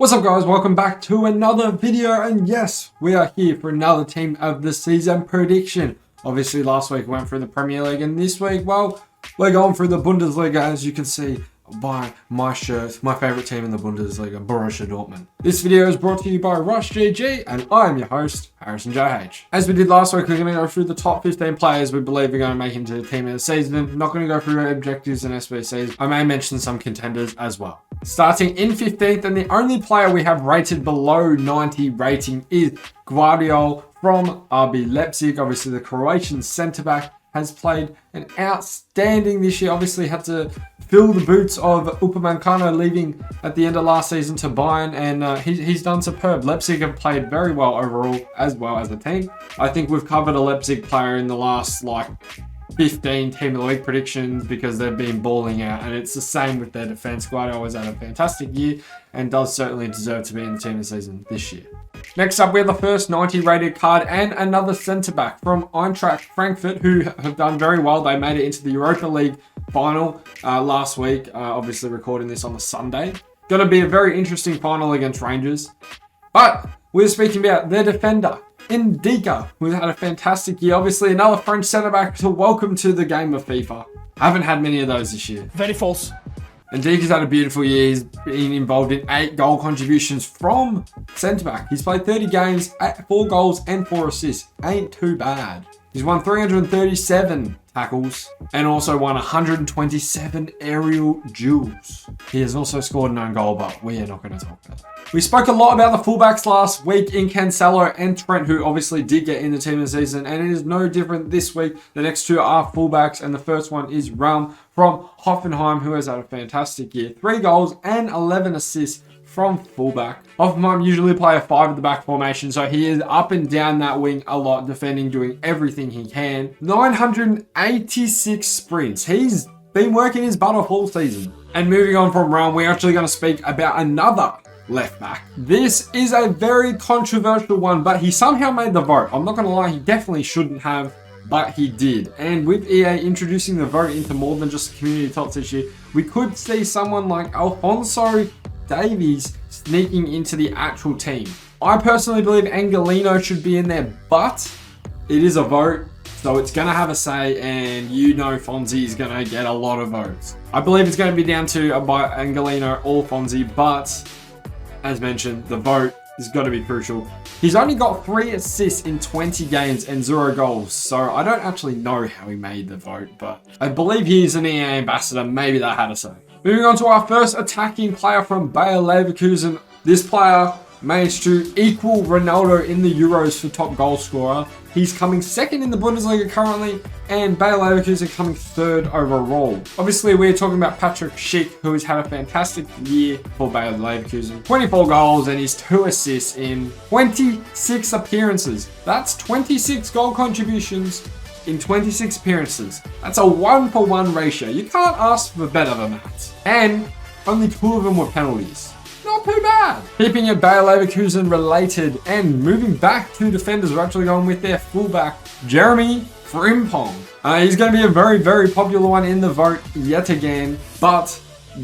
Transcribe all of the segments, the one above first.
What's up guys, welcome back to another video, and yes, we are here for another team of the season prediction. Obviously last week we went through the Premier League, and this week, well, we're going through the Bundesliga, as you can see by my shirt, my favourite team in the Bundesliga, Borussia Dortmund. This video is brought to you by Rush GG, and I am your host, Harrison JH. As we did last week, we're going to go through the top 15 players we believe are going to make into the team of the season. I'm not going to go through objectives and SBCs. I may mention some contenders as well. Starting in 15th, and the only player we have rated below 90 rating is Guardiola from RB Leipzig. Obviously the Croatian centre-back has played an outstanding this year. Obviously had to fill the boots of Upamecano leaving at the end of last season to Bayern, and he's done superb. Leipzig have played very well overall as well as a team. I think we've covered a Leipzig player in the last 15 team of the week predictions because they've been balling out, and it's the same with their defense. Guardiola has had a fantastic year and does certainly deserve to be in the team of the season this year. Next up, we have the first 90 rated card and another centre-back from Eintracht Frankfurt, who have done very well. They made it into the Europa League final last week, obviously recording this on the Sunday. Going to be a very interesting final against Rangers. But we're speaking about their defender, Ndika, who's had a fantastic year. Obviously another French centre-back to welcome to the game of FIFA. Haven't had many of those this year. Very false. Ndika's had a beautiful year. He's been involved in 8 goal contributions from centre-back. He's played 30 games, 4 goals and 4 assists. Ain't too bad. He's won 337 tackles and also won 127 aerial duels. He has also scored an own goal, but we are not going to talk about that. We spoke a lot about the fullbacks last week in Cancelo and Trent, who obviously did get in the team of the season, and it is no different this week. The next two are fullbacks, and the first one is Raum from Hoffenheim, who has had a fantastic year. 3 goals and 11 assists from fullback. Hoffenheim usually play a 5 at the back formation, so he is up and down that wing a lot, defending, doing everything he can. 986 sprints. He's been working his butt off all season. And moving on from Raum, we're actually going to speak about another left back. This is a very controversial one, but he somehow made the vote. I'm not going to lie, he definitely shouldn't have, but he did. And with EA introducing the vote into more than just a community Tots issue, we could see someone like Alphonso Davies sneaking into the actual team. I personally believe Angelino should be in there, but it is a vote, so it's going to have a say, and you know Fonzie is going to get a lot of votes. I believe it's going to be down to Angelino or Fonzie, but as mentioned, the vote has got to be crucial. He's only got 3 assists in 20 games and 0 goals, so I don't actually know how he made the vote, but I believe he's an EA ambassador. Maybe that had a say. Moving on to our first attacking player from Bayer Leverkusen. This player managed to equal Ronaldo in the Euros for top goal scorer. He's coming second in the Bundesliga currently, and Bayer Leverkusen coming third overall. Obviously, we're talking about Patrick Schick, who has had a fantastic year for Bayer Leverkusen. 24 goals and his 2 assists in 26 appearances. That's 26 goal contributions in 26 appearances. That's a 1-for-1 ratio. You can't ask for better than that. And only 2 of them were penalties. Not too bad. Keeping it Bayer Leverkusen related and moving back to defenders, we're actually going with their fullback, Jeremy Frimpong. He's going to be a very, very popular one in the vote yet again, but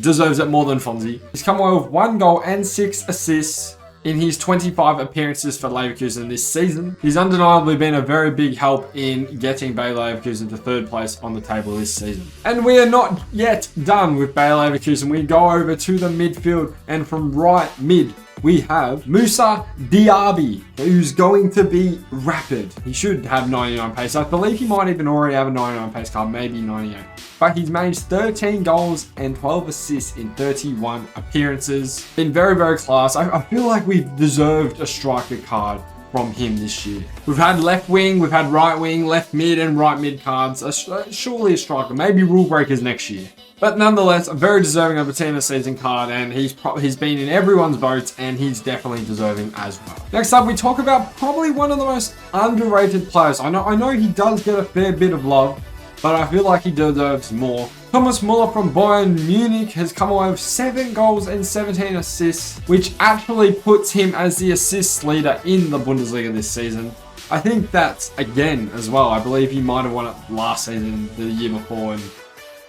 deserves it more than Fonzie. He's come away with 1 goal and 6 assists in his 25 appearances for Leverkusen this season. He's undeniably been a very big help in getting Bayer Leverkusen to 3rd place on the table this season. And we are not yet done with Bayer Leverkusen. We go over to the midfield, and from right mid, we have Moussa Diaby, who's going to be rapid. He should have 99 pace. I believe he might even already have a 99 pace card, maybe 98. But he's managed 13 goals and 12 assists in 31 appearances. Been very, very class. I feel like we've deserved a striker card from him this year. We've had left wing, we've had right wing, left mid and right mid cards. Surely a striker, maybe rule breakers next year. But nonetheless, very deserving of a team of the season card, and he's been in everyone's votes, and he's definitely deserving as well. Next up, we talk about probably one of the most underrated players. I know he does get a fair bit of love, but I feel like he deserves more. Thomas Muller from Bayern Munich has come away with 7 goals and 17 assists, which actually puts him as the assist leader in the Bundesliga this season. I think that's, again, as well, I believe he might have won it last season, the year before, and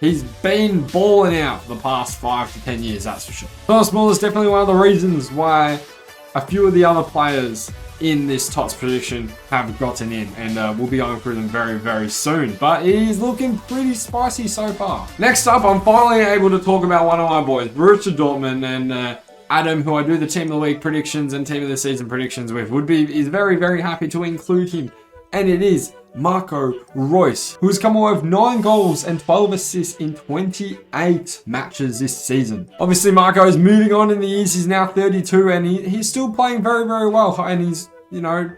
He's been balling out for the past 5 to 10 years, that's for sure. Thomas Muller is definitely one of the reasons why a few of the other players in this Tots prediction have gotten in, and we'll be going through them very, very soon. But he's looking pretty spicy so far. Next up, I'm finally able to talk about one of my boys, Borussia Dortmund, and Adam, who I do the Team of the Week predictions and Team of the Season predictions with, is very, very happy to include him. And it is Marco Reus, who has come away with 9 goals and 12 assists in 28 matches this season. Obviously, Marco is moving on in the years. He's now 32, and he's still playing very, very well. And he's,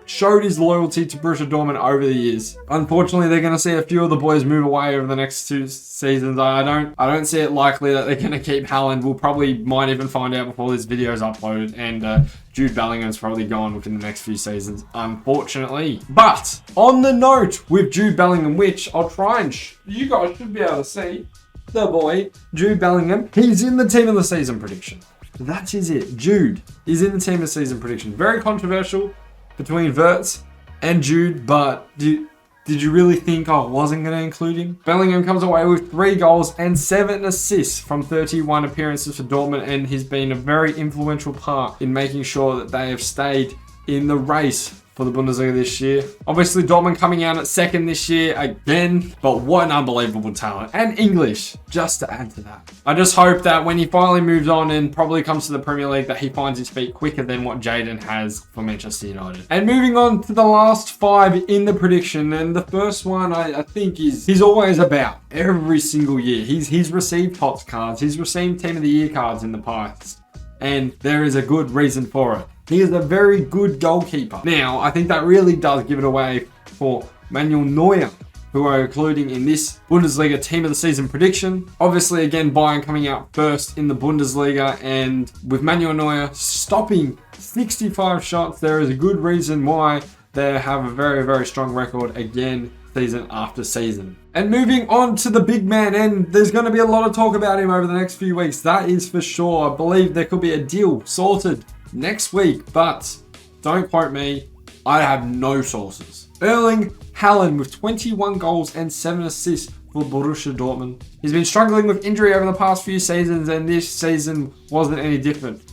showed his loyalty to Borussia Dortmund over the years. Unfortunately, they're going to see a few of the boys move away over the next 2 seasons. I don't see it likely that they're going to keep HAALAND. Might even find out before this video is uploaded. And Jude Bellingham's probably gone within the next few seasons, unfortunately. But on the note with Jude Bellingham, which I'll try and you guys should be able to see, the boy, Jude Bellingham, he's in the Team of the Season prediction. That is it. Jude is in the Team of the Season prediction. Very controversial between Verts and Jude, but did you really think I wasn't going to include him? Bellingham comes away with 3 goals and 7 assists from 31 appearances for Dortmund, and he's been a very influential part in making sure that they have stayed in the race for the Bundesliga this year. Obviously, Dortmund coming out at 2nd this year again, but what an unbelievable talent. And English, just to add to that. I just hope that when he finally moves on and probably comes to the Premier League, that he finds his feet quicker than what Jaden has for Manchester United. And moving on to the last 5 in the prediction, and the first one I think he's always about every single year. He's received Tots cards, he's received Team of the Year cards in the past, and there is a good reason for it. He is a very good goalkeeper. Now, I think that really does give it away for Manuel Neuer, who are including in this Bundesliga Team of the Season prediction. Obviously, again, Bayern coming out first in the Bundesliga, and with Manuel Neuer stopping 65 shots, there is a good reason why they have a very, very strong record again, season after season. And moving on to the big man, and there's going to be a lot of talk about him over the next few weeks, that is for sure. I believe there could be a deal sorted next week, but don't quote me, I have no sources. Erling Haaland with 21 goals and 7 assists for Borussia Dortmund. He's been struggling with injury over the past few seasons, and this season wasn't any different.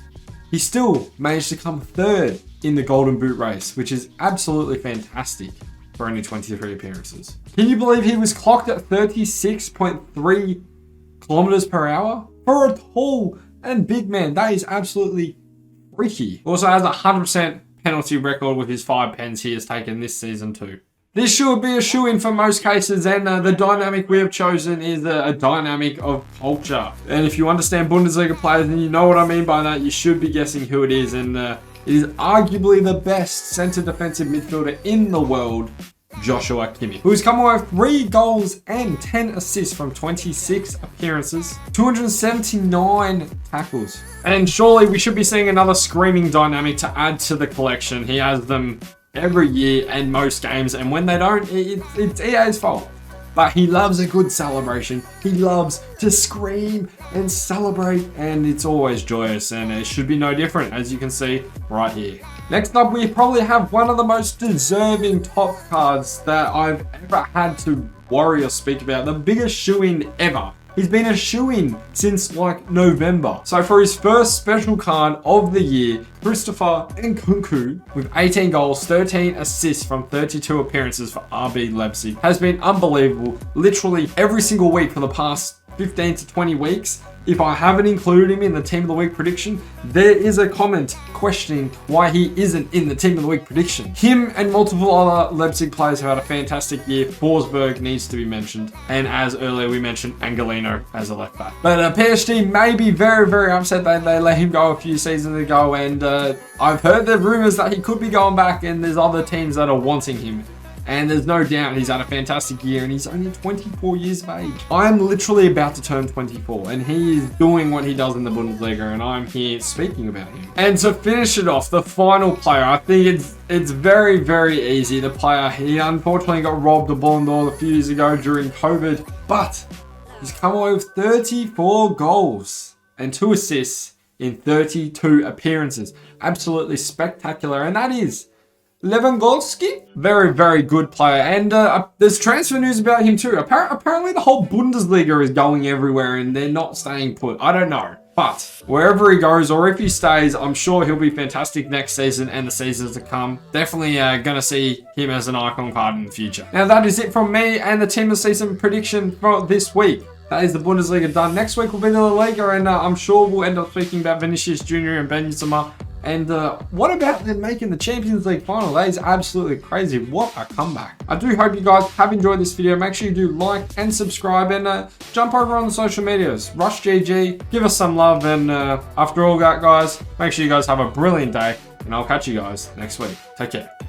He still managed to come 3rd in the Golden Boot race, which is absolutely fantastic for only 23 appearances. Can you believe he was clocked at 36.3 kilometers per hour? For a tall and big man, that is absolutely freaky. Also has a 100% penalty record with his 5 pens he has taken this season too. This should be a shoe-in for most cases, and the dynamic we have chosen is a dynamic of culture. And if you understand Bundesliga players and you know what I mean by that, you should be guessing who it is. And it is arguably the best centre defensive midfielder in the world, Joshua Kimmich, who's come away with 3 goals and 10 assists from 26 appearances, 279 tackles. And surely we should be seeing another screaming dynamic to add to the collection. He has them every year and most games, and when they don't, it's EA's fault. But he loves a good celebration. He loves to scream and celebrate, and it's always joyous, and it should be no different, as you can see right here. Next up, we probably have one of the most deserving top cards that I've ever had to worry or speak about. The biggest shoe-in ever. He's been a shoe-in since like November. So for his first special card of the year, Christopher Nkunku, with 18 goals, 13 assists from 32 appearances for RB Leipzig, has been unbelievable. Literally every single week for the past 15 to 20 weeks. If I haven't included him in the Team of the Week prediction, there is a comment questioning why he isn't in the Team of the Week prediction. Him and multiple other Leipzig players have had a fantastic year. Forsberg needs to be mentioned. And as earlier we mentioned, Angelino as a left back. But PSG may be very, very upset that they let him go a few seasons ago. And I've heard the rumours that he could be going back, and there's other teams that are wanting him. And there's no doubt he's had a fantastic year, and he's only 24 years of age. I'm literally about to turn 24, and he is doing what he does in the Bundesliga, and I'm here speaking about him. And to finish it off, the final player, I think it's very, very easy. The player, he unfortunately got robbed of Ballon d'Or a few years ago during COVID, but he's come away with 34 goals and 2 assists in 32 appearances. Absolutely spectacular, and that is Lewangoalski. Very, very good player. And there's transfer news about him too. Apparently the whole Bundesliga is going everywhere and they're not staying put. I don't know. But wherever he goes, or if he stays, I'm sure he'll be fantastic next season and the seasons to come. Definitely going to see him as an icon card in the future. Now, that is it from me and the team of season prediction for this week. That is the Bundesliga done. Next week will be the La Liga, and I'm sure we'll end up speaking about Vinicius Jr. and Benzema. And what about them making the Champions League final? That is absolutely crazy. What a comeback. I do hope you guys have enjoyed this video. Make sure you do like and subscribe, and jump over on the social medias. Rush GG, give us some love, and after all that, guys, make sure you guys have a brilliant day, and I'll catch you guys next week. Take care.